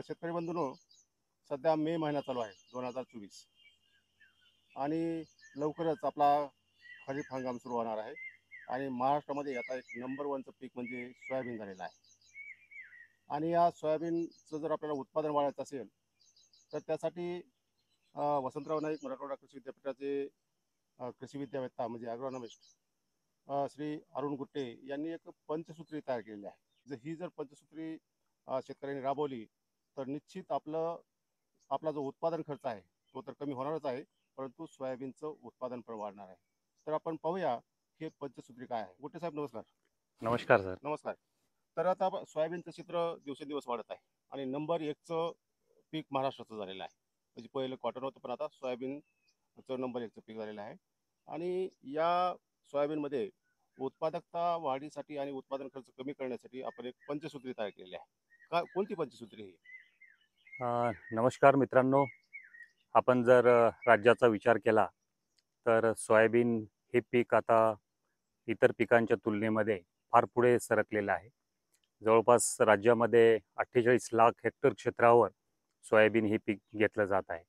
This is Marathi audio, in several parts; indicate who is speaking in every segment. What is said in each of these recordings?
Speaker 1: शेतकरी बंधूंनो, सध्या मे महिना चालू आहे 2024 आणि लवकरच आपला खरीप हंगाम सुरू होणार आहे. आणि महाराष्ट्रामध्ये आता एक नंबर वनचं पीक म्हणजे सोयाबीन झालेलं आहे. आणि या सोयाबीनचं जर आपल्याला उत्पादन वाढवायचं असेल तर त्यासाठी वसंतराव नाईक मराठवाडा कृषी विद्यापीठाचे कृषी विद्यावेत्ता म्हणजे ॲग्रॉनॉमिस्ट श्री अरुण गुट्टे यांनी एक पंचसूत्री तयार केलेली आहे. जर पंचसूत्री शेतकऱ्यांनी राबवली तर निश्चित आपला जो उत्पादन खर्च आहे तो तर कमी होणारच आहे, परंतु सोयाबीनचं उत्पादन पण वाढणार आहे. तर आपण पाहूया हे पंचसूत्री काय आहे. गुट्टे साहेब नमस्कार.
Speaker 2: नमस्कार सर.
Speaker 1: नमस्कार. तर आता सोयाबीनचं चित्र दिवसेंदिवस वाढत आहे आणि नंबर एकचं पीक महाराष्ट्राचं झालेलं आहे. म्हणजे पहिलं कॉटन होतं, पण आता सोयाबीनचं नंबर एकचं पीक झालेलं आहे. आणि या सोयाबीनमध्ये उत्पादकता वाढीसाठी आणि उत्पादन खर्च कमी करण्यासाठी आपण एक पंचसूत्री तयार केलेली आहे. कोणती पंचसूत्री ही?
Speaker 2: नमस्कार मित्रांनो. आपण जर राज्याचा विचार केला तर सोयाबीन हे पीक आता इतर पिकांच्या तुलनेमध्ये फार पुढे सरकलेलं आहे. जवळपास राज्यामध्ये 48 लाख हेक्टर क्षेत्रावर सोयाबीन हे पीक घेतलं जात आहे.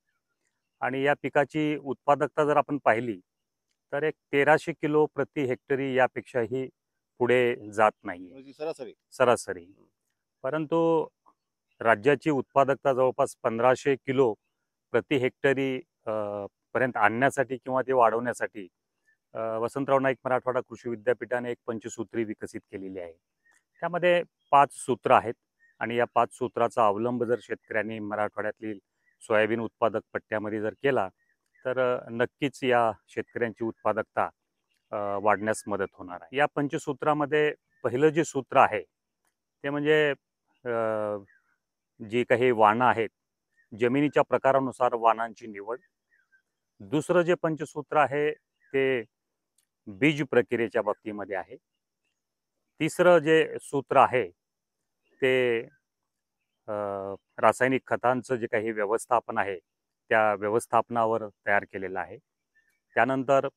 Speaker 2: आणि या पिकाची उत्पादकता जर आपण पाहिली तर एक 1300 किलो प्रति हेक्टरी यापेक्षाही पुढे जात नाही आहे
Speaker 1: म्हणजे सरासरी.
Speaker 2: सरासरी. परंतु राज्याची उत्पादकता जवळपास 1500 किलो प्रति हेक्टरी पर्यंत आणण्यासाठी किंवा ते वाढवण्यासाठी वसंतराव नाईक मराठवाडा कृषी विद्यापीठाने एक पंचसूत्री विकसित केलेली आहे. त्यामध्ये 5 सूत्र आहेत आणि या 5 सूत्राचा अवलंब जर शेतकऱ्यांनी मराठवाड्यातील सोयाबीन उत्पादक पट्ट्यामध्ये जर केला तर नक्कीच या शेतकऱ्यांची उत्पादकता वाढण्यास मदत होणार आहे. या पंचसूत्रामध्ये पहिलं जे सूत्र आहे ते म्हणजे जी काही वाणं आहेत, जमिनीच्या प्रकारानुसार वाणांची निवड. दुसरं जे पंचसूत्र आहे ते बीज प्रक्रियेच्या बाबतीमध्ये आहे. तिसरं जे सूत्र आहे ते रासायनिक खतांचं जे काही व्यवस्थापन आहे त्या व्यवस्थापनावर तयार केलेलं आहे. त्यानंतर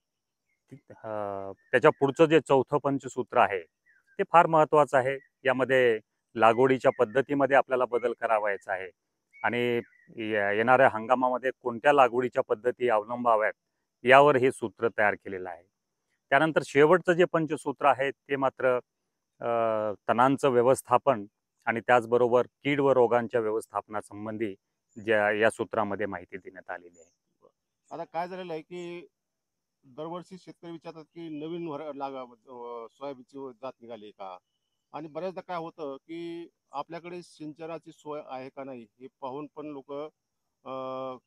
Speaker 2: त्याच्या पुढचं जे चौथं पंचसूत्र आहे ते फार महत्त्वाचं आहे. यामध्ये लागवडीच्या पद्धतीमध्ये आपल्याला बदल करावायचा आहे आणि येणाऱ्या हंगामामध्ये कोणत्या लागवडीच्या पद्धती अवलंबाव्यात यावर हे सूत्र तयार केलेलं आहे. त्यानंतर शेवटचं जे पंचसूत्र आहे ते मात्र तणांचं व्यवस्थापन आणि त्याचबरोबर कीड व रोगांच्या व्यवस्थापनासंबंधी या सूत्रामध्ये माहिती देण्यात आलेली आहे.
Speaker 1: आता काय झालेलं आहे की दरवर्षी शेतकरी विचारतात की नवीन सोयाबीनची जात निघाली का. आणि बऱ्याचदा काय होतं की आपल्याकडे सिंचनाची सोय आहे का नाही हे पाहून पण लोक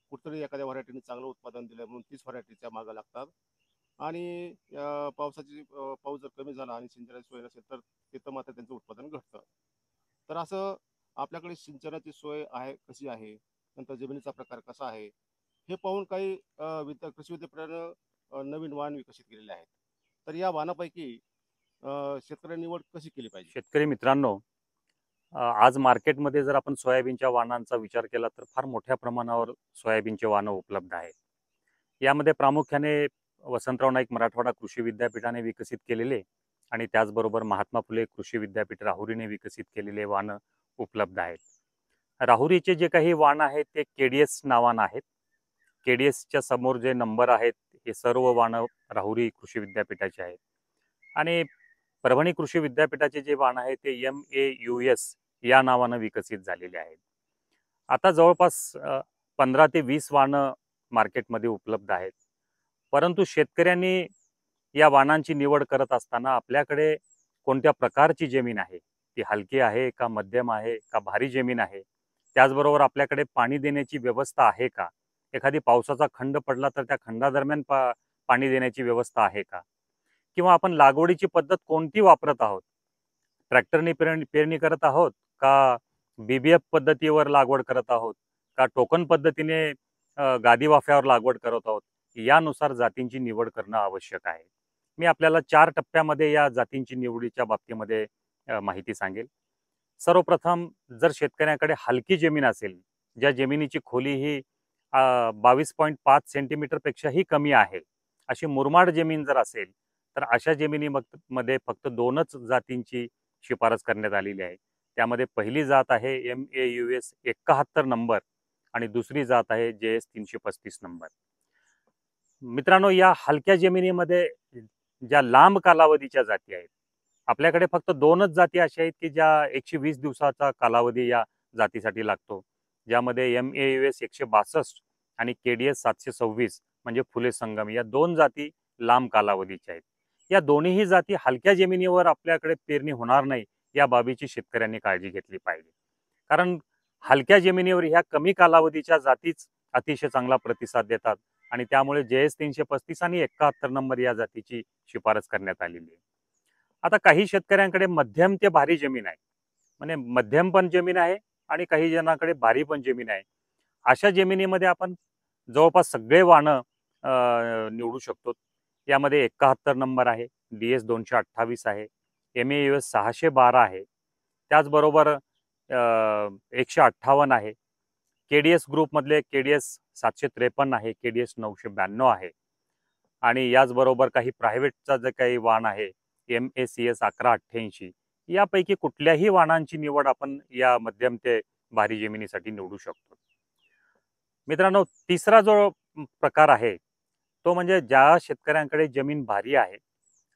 Speaker 1: कुठतरी एखाद्या व्हरायटीने चांगलं उत्पादन दिलं म्हणून तीच व्हरायटीच्या मागं लागतात. आणि पाऊस जर कमी झाला आणि सिंचनाची सोय नसेल तर तिथं मात्र त्यांचं उत्पादन घटतं. तर असं आपल्याकडे सिंचनाची सोय आहे कशी आहे, नंतर जमिनीचा प्रकार कसा आहे हे पाहून काही कृषी विद्यापीठानं नवीन वाण विकसित केलेले आहेत. तर या वाणापैकी शेतकऱ्यांनी निवड कशी केली पाहिजे?
Speaker 2: शेतकरी मित्रांनो, आज मार्केटमध्ये जर आपण सोयाबीनच्या वाणांचा विचार केला तर फार मोठ्या प्रमाणावर सोयाबीनचे वाणं उपलब्ध आहेत. यामध्ये प्रामुख्याने वसंतराव नाईक मराठवाडा कृषी विद्यापीठाने विकसित केलेले आणि त्याचबरोबर महात्मा फुले कृषी विद्यापीठ राहुरीने विकसित केलेले वाणं उपलब्ध आहेत. राहुरीचे जे काही वाणं आहेत ते केडीएस नावानं आहेत. केडीएसच्या समोर जे नंबर आहेत हे सर्व वाणं राहुरी कृषी विद्यापीठाचे आहेत. आणि परभणी कृषी विद्यापीठाचे जे वाण आहे ते MAUS या नावानं विकसित झालेले आहेत. आता जवळपास 15 ते 20 वाणं मार्केटमध्ये उपलब्ध आहेत. परंतु शेतकऱ्यांनी या वाणांची निवड करत असताना आपल्याकडे कोणत्या प्रकारची जमीन आहे, ती हलकी आहे का, मध्यम आहे का, भारी जमीन आहे, त्याचबरोबर आपल्याकडे पाणी देण्याची व्यवस्था आहे का, एखादी पावसाचा खंड पडला तर त्या खंडादरम्यान पाणी देण्याची व्यवस्था आहे का, किंवा आपण लागवडीची पद्धत कोणती वापरत आहोत, ट्रॅक्टरने पेरणी करत आहोत का, BBF पद्धतीवर लागवड करत आहोत का, टोकन पद्धतीने गादी वाफ्यावर लागवड करत आहोत, यानुसार जातींची निवड करणं आवश्यक आहे. मी आपल्याला 4 टप्प्यामध्ये या जातींची निवडीच्या बाबतीमध्ये माहिती सांगेल. सर्वप्रथम जर शेतकऱ्याकडे हलकी जमीन असेल, ज्या जमिनीची खोली ही 22.5 सेंटीमीटर पेक्षाही कमी आहे, अशी मुरमाड जमीन जर असेल तर अशा जमिनीमध्ये फक्त 2च जातींची शिफारस करण्यात आलेली आहे. त्यामध्ये पहिली जात आहे MAUS 71 नंबर आणि दुसरी जात आहे JS 335 नंबर. मित्रांनो, या हलक्या जमिनीमध्ये ज्या लांब कालावधीच्या जाती आहेत, आपल्याकडे फक्त 2च जाती अशा आहेत की ज्या 120 दिवसाचा कालावधी या जातीसाठी लागतो, ज्यामध्ये MAUS 162 आणि KDS 726 म्हणजे फुले संगम या 2 जाती लांब कालावधीच्या आहेत. या दोन्हीही जाती हलक्या जमिनीवर आपल्याकडे पेरणी होणार नाही या बाबीची शेतकऱ्यांनी काळजी घेतली पाहिजे. कारण हलक्या जमिनीवर ह्या कमी कालावधीच्या जातीच अतिशय चांगला प्रतिसाद देतात आणि त्यामुळे JS 335 आणि 71 नंबर या जातीची शिफारस करण्यात आलेली आहे. आता काही शेतकऱ्यांकडे मध्यम ते भारी जमीन आहे, म्हणजे मध्यम पण जमीन आहे आणि काही जणांकडे भारी पण जमीन आहे. अशा जमिनीमध्ये आपण जवळपास सगळे वाणं निवडू शकतो. यामध्ये 71 नंबर आहे, DS 228 आहे, MAUS 612 आहे, त्याचबरोबर 158 आहे, KDS ग्रुपमधले KDS 753 आहे, KDS 992 आहे आणि याचबरोबर काही प्रायव्हेटचा जे काही वाण आहे MACS 1188, यापैकी कुठल्याही वाणांची निवड आपण या मध्यम ते भारी जमिनीसाठी निवडू शकतो. मित्रांनो, तिसरा जो प्रकार आहे तो म्हणजे ज्या शेतकऱ्यांकडे जमीन भारी आहे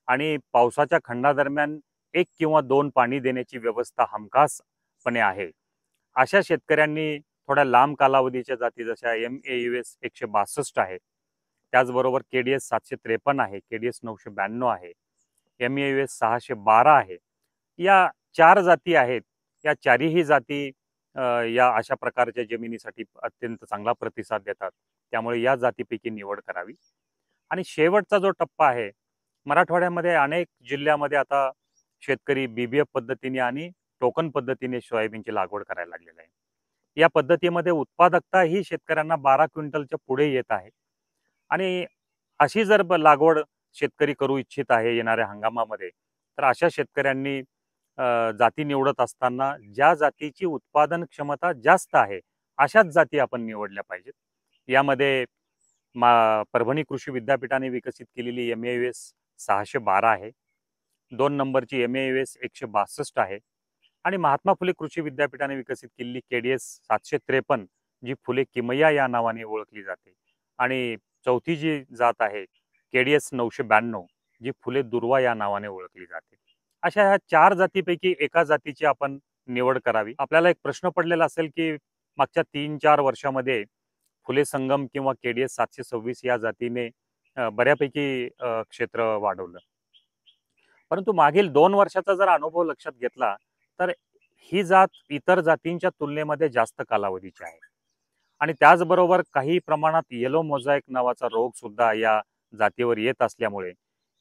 Speaker 2: आणि पावसाच्या खंडादरम्यान 1 किंवा 2 पाणी देण्याची व्यवस्था हमखासपणे आहे, अशा शेतकऱ्यांनी थोड्या लांब कालावधीच्या जाती जशा MAUS 162 आहे, त्याचबरोबर KDS 753 आहे, KDS 992 आहे, MAUS 612 आहे, या 4 जाती आहेत. या चारही जाती या अशा प्रकारच्या जमिनीसाठी अत्यंत चांगला प्रतिसाद देतात, त्यामुळे या जातीपैकी निवड करावी. आणि शेवटचा जो टप्पा आहे, मराठवाड्यामध्ये अनेक जिल्ह्यामध्ये आता शेतकरी BBF पद्धतीने आणि टोकन पद्धतीने सोयाबीनची लागवड करायला लागलेला आहे. या पद्धतीमध्ये उत्पादकता ही शेतकऱ्यांना 12 क्विंटलच्या पुढे येत आहे आणि अशी जर लागवड शेतकरी करू इच्छित आहे येणाऱ्या हंगामामध्ये, तर अशा शेतकऱ्यांनी जाती निवडत असताना ज्या जातीची उत्पादन क्षमता जास्त आहे अशाच जाती आपण निवडल्या पाहिजेत. यामध्ये परभणी कृषी विद्यापीठाने विकसित केलेली MAUS 612 आहे, 2 नंबरची MAUS 162 आहे आणि महात्मा फुले कृषी विद्यापीठाने विकसित केलेली KDS 753 जी फुले किमया या नावाने ओळखली जाते आणि चौथी जी जात आहे KDS 992 जी फुले दुर्वा या नावाने ओळखली जाते. अशा ह्या 4 जातीपैकी एका जातीची आपण निवड करावी. आपल्याला एक प्रश्न पडलेला असेल की मागच्या 3-4 वर्षामध्ये फुले संगम किंवा KDS 726 या जातीने बऱ्यापैकी क्षेत्र वाढवलं, परंतु मागील 2 वर्षाचा जर अनुभव लक्षात घेतला तर ही जात इतर जातींच्या तुलनेमध्ये जास्त कालावधीची आहे आणि त्याचबरोबर काही प्रमाणात येलो मोझॅक नावाचा रोग सुद्धा या जातीवर येत असल्यामुळे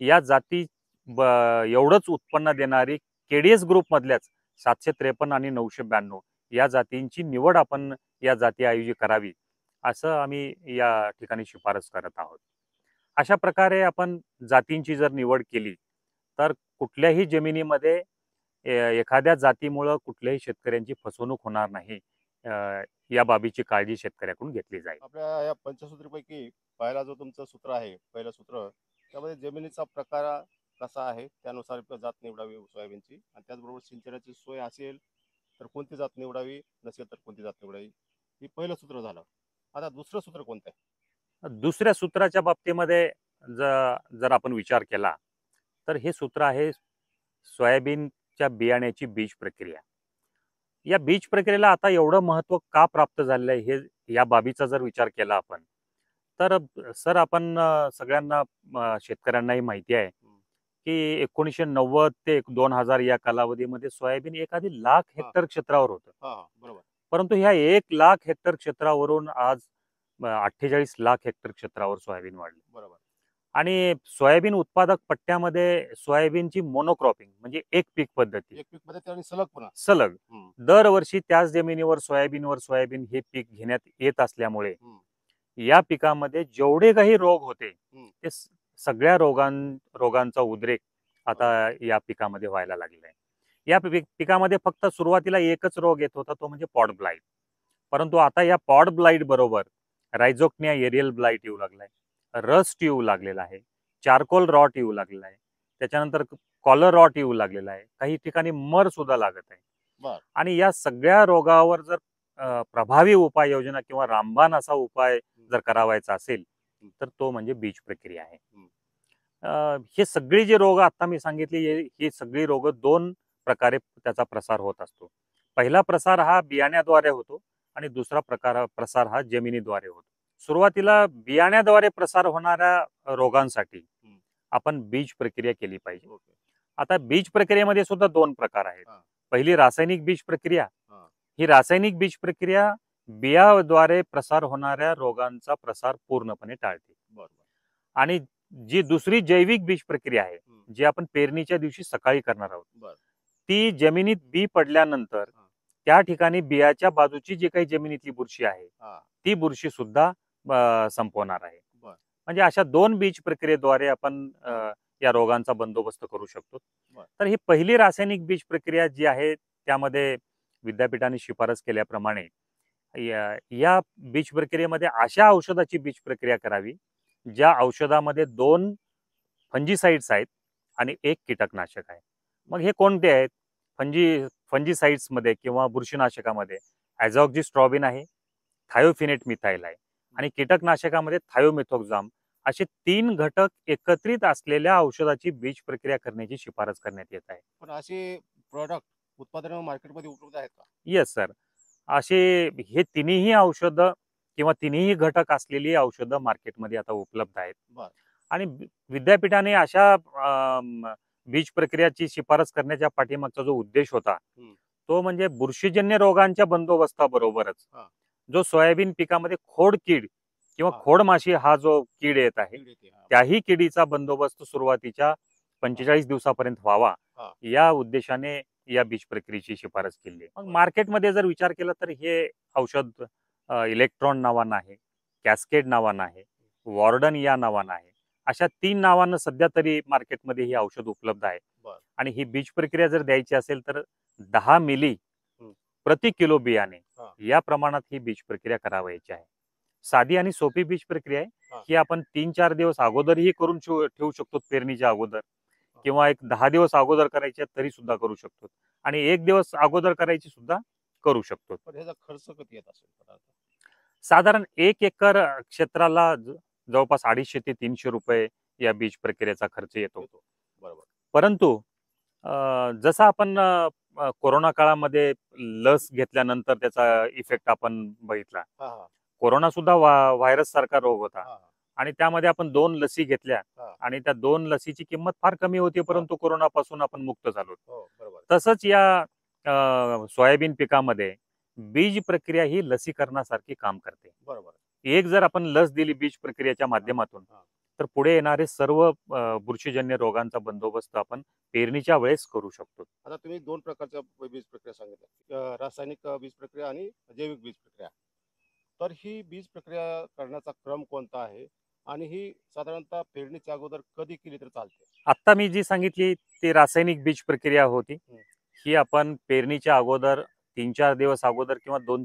Speaker 2: या जाती एवढंच उत्पन्न देणारी KDS ग्रुपमधल्याच 753 आणि 992 या जातींची निवड आपण या जातीऐवजी करावी, असं आम्ही या ठिकाणी शिफारस करत आहोत. अशा प्रकारे आपण जातींची जर निवड केली तर कुठल्याही जमिनीमध्ये एखाद्या जातीमुळे कुठल्याही शेतकऱ्यांची फसवणूक होणार नाही, या बाबीची काळजी शेतकऱ्याकडून घेतली जाईल.
Speaker 1: आपल्या या पंचसूत्रीपैकी पहिला जो तुमचं सूत्र आहे, पहिलं सूत्र, त्यामध्ये जमिनीचा प्रकार कसा आहे त्यानुसार जात निवडावी सोयाबीनची, आणि त्याचबरोबर सिंचनाची सोय असेल तर कोणती जात निवडावी, नसेल तर कोणती जात निवडावी, हे पहिलं सूत्र झालं. आता दुसरं सूत्र कोणतं आहे?
Speaker 2: दुसऱ्या सूत्राच्या बाबतीमध्ये जर आपण विचार केला तर हे सूत्र आहे सोयाबीनच्या बियाण्याची बीज प्रक्रिया. या बीज प्रक्रियेला आता एवढं महत्त्व का प्राप्त झालेलं आहे हे या बाबीचा जर विचार केला आपण तर सर आपण सगळ्यांना शेतकऱ्यांनाही माहिती आहे की 1990 ते 2000 या कालावधीमध्ये सोयाबीन एखादी 1,00,000 हेक्टर क्षेत्रावर होतं.
Speaker 1: बरोबर.
Speaker 2: परंतु ह्या 1,00,000 हेक्टर क्षेत्रावरून आज 48 लाख हेक्टर क्षेत्रावर सोयाबीन वाढली.
Speaker 1: बरोबर.
Speaker 2: आणि सोयाबीन उत्पादक पट्ट्यामध्ये सोयाबीनची मोनोक्रॉपिंग म्हणजे एक पीक पद्धती,
Speaker 1: एक पीक मध्ये आणि सलग पुन्हा
Speaker 2: सलग दरवर्षी त्याच जमिनीवर सोयाबीन हे पीक घेण्यात येत असल्यामुळे या पिकामध्ये जेवढे काही रोग होते ते सगळ्या रोगांचा उद्रेक आता या पिकामध्ये व्हायला लागलेला आहे. या पिकामध्ये फक्त सुरुवातीला एकच रोग येत होता, तो म्हणजे पॉड ब्लाइट. परंतु आता या पॉड ब्लाइट बरोबर रायझोक्निया एरियल ब्लाइट येऊ लागलाय, रस्ट येऊ लागलेला आहे, चारकोल रॉट येऊ लागलेला आहे, त्याच्यानंतर कॉलर रॉट येऊ लागलेला आहे, काही ठिकाणी मर सुद्धा लागत आहे.
Speaker 1: बर.
Speaker 2: आणि या सगळ्या रोगावर जर प्रभावी उपाययोजना किंवा रामबाण असा उपाय जर करावायचा असेल
Speaker 1: हं.
Speaker 2: तर तो म्हणजे बीज प्रक्रिया आहे.
Speaker 1: हं.
Speaker 2: हे सगळी जी रोग आता मी सांगितली ही सगळी रोग दोन प्रकारे त्याचा प्रसार होत असतो. पहिला प्रसार हा बियाण्याद्वारे होतो आणि दुसरा प्रसार हा जमिनीद्वारे होतो. सुरुवातीला बियाण्याद्वारे प्रसार होणाऱ्या रोगांसाठी
Speaker 1: हं.
Speaker 2: आपण बीज प्रक्रिया केली पाहिजे.
Speaker 1: ओके.
Speaker 2: आता बीज प्रक्रियेमध्ये सुद्धा दोन प्रकार आहेत.
Speaker 1: हा.
Speaker 2: पहिली रासायनिक बीज प्रक्रिया.
Speaker 1: हा.
Speaker 2: ही रासायनिक बीज प्रक्रिया बियाद्वारे प्रसार होणाऱ्या रोगांचा प्रसार पूर्णपणे टाळते.
Speaker 1: बरोबर.
Speaker 2: आणि जी दुसरी जैविक बीज प्रक्रिया आहे
Speaker 1: हं.
Speaker 2: जी आपण पेरणीच्या दिवशी सकाळी करणार आहोत,
Speaker 1: बर.
Speaker 2: ती जमिनीत बी पडल्यानंतर
Speaker 1: हा.
Speaker 2: त्या ठिकाणी बियाच्या बाजूची जी काही जमिनीतली बुरशी आहे
Speaker 1: हा.
Speaker 2: ती बुरशी सुद्धा संपवणार आहे.
Speaker 1: बर.
Speaker 2: म्हणजे अशा दोन बीज प्रक्रियेद्वारे आपण
Speaker 1: हा.
Speaker 2: या रोगांचा बंदोबस्त करू शकतो.
Speaker 1: बर.
Speaker 2: तर ही पहिली रासायनिक बीज प्रक्रिया जी आहे त्यामध्ये विद्यापीठाने शिफारस केल्याप्रमाणे या बीज प्रक्रियेमध्ये अशा औषधाची बीज प्रक्रिया करावी ज्या औषधामध्ये 2 फंजीसाइड्स आहेत आणि 1 कीटकनाशक आहे. मग हे कोणते आहेत? फंजीसाइड्समध्ये किंवा बुरशीनाशकामध्ये ॲझॉक्झिस्ट्रॉबिन आहे, थायोफिनेट मिथाइल आहे आणि कीटकनाशकामध्ये थायोमेथोक्झाम असे 3 घटक एकत्रित असलेल्या औषधाची बीज प्रक्रिया करण्याची शिफारस करण्यात येत आहे.
Speaker 1: पण असे प्रॉडक्ट उत्पादन मार्केटमध्ये उपलब्ध आहेत का?
Speaker 2: Yes sir. असे हे तिन्हीही औषधं किंवा तिन्हीही घटक असलेली औषधं मार्केटमध्ये आता उपलब्ध आहेत.
Speaker 1: बर.
Speaker 2: आणि विद्यापीठाने अशा बीज प्रक्रियाची शिफारस करण्याच्या पाठीमागचा जो उद्देश होता
Speaker 1: हं.
Speaker 2: तो म्हणजे बुरशीजन्य रोगांच्या बंदोबस्ताबरोबरच
Speaker 1: हा.
Speaker 2: जो सोयाबीन पिकामध्ये खोडकीड किंवा
Speaker 1: हा.
Speaker 2: खोडमाशी हा जो कीड येत आहे
Speaker 1: कीड येते. हा.
Speaker 2: त्याही किडीचा बंदोबस्त सुरुवातीच्या 45 दिवसापर्यंत व्हावा
Speaker 1: हा.
Speaker 2: या उद्देशाने या बीज प्रक्रियेची शिफारस केली आहे. मग मार्केटमध्ये जर विचार केला तर हे औषध इलेक्ट्रॉन नावानं आहे, कॅस्केड नावानं आहे, वॉर्डन या नावानं आहे. अशा 3 नावानं सध्या तरी मार्केटमध्ये ही औषध उपलब्ध आहे.
Speaker 1: बर.
Speaker 2: आणि ही बीज प्रक्रिया जर द्यायची असेल तर 10 मिली
Speaker 1: हं.
Speaker 2: प्रति किलो बियाणे
Speaker 1: हा.
Speaker 2: या प्रमाणात ही बीज प्रक्रिया करावायची आहे. साधी आणि सोपी बीज प्रक्रिया आहे.
Speaker 1: हा.
Speaker 2: ही आपण 3-4 दिवस अगोदरही करून ठेवू शकतो पेरणीच्या अगोदर
Speaker 1: हा.
Speaker 2: किंवा एक 10 दिवस अगोदर करायची आहे तरी सुद्धा करू शकतो आणि 1 दिवस अगोदर करायची सुद्धा करू शकतो.
Speaker 1: पण ह्याचा खर्च किती येत असेल पदार्थ?
Speaker 2: साधारण 1 एकर क्षेत्राला जवळपास 250 ते 300 रुपये या बीज प्रक्रियेचा खर्च येतो.
Speaker 1: येतो. बरोबर.
Speaker 2: परंतु जसं आपण कोरोना काळामध्ये लस घेतल्यानंतर त्याचा इफेक्ट आपण बघितला.
Speaker 1: हा. हा.
Speaker 2: कोरोना सुद्धा व्हायरस सारखा रोग होता
Speaker 1: हा.
Speaker 2: आणि त्यामध्ये आपण 2 लसी घेतल्या
Speaker 1: हा.
Speaker 2: आणि त्या 2 लसीची किंमत फार कमी होती परंतु कोरोनापासून आपण मुक्त झालो.
Speaker 1: हो. बरोबर.
Speaker 2: तसंच या सोयाबीन पिकामध्ये बीज प्रक्रिया ही लसीकरणासारखी काम करते.
Speaker 1: बरोबर.
Speaker 2: एक जर आपण लस दिली बीज प्रक्रियेच्या माध्यमातून
Speaker 1: हा.
Speaker 2: तर पुढे येणारे सर्व बुरशीजन्य रोगांचा बंदोबस्त आपण पेरणीच्या वेळेस करू शकतो.
Speaker 1: आता तुम्ही 2 प्रकारच्या बीज प्रक्रिया सांगितल्या. रासायनिक बीज प्रक्रिया आणि जैविक बीज प्रक्रिया. तर ही बीज प्रक्रिया करण्याचा क्रम कोणता आहे आणि ही साधारणतः पेरणीच्या अगोदर कधी केली तर चालते?
Speaker 2: आता मी जी सांगितली ती रासायनिक बीज प्रक्रिया होती.
Speaker 1: हं.
Speaker 2: ही आपण पेरणीच्या अगोदर 3-4 दिवस अगोदर किंवा 2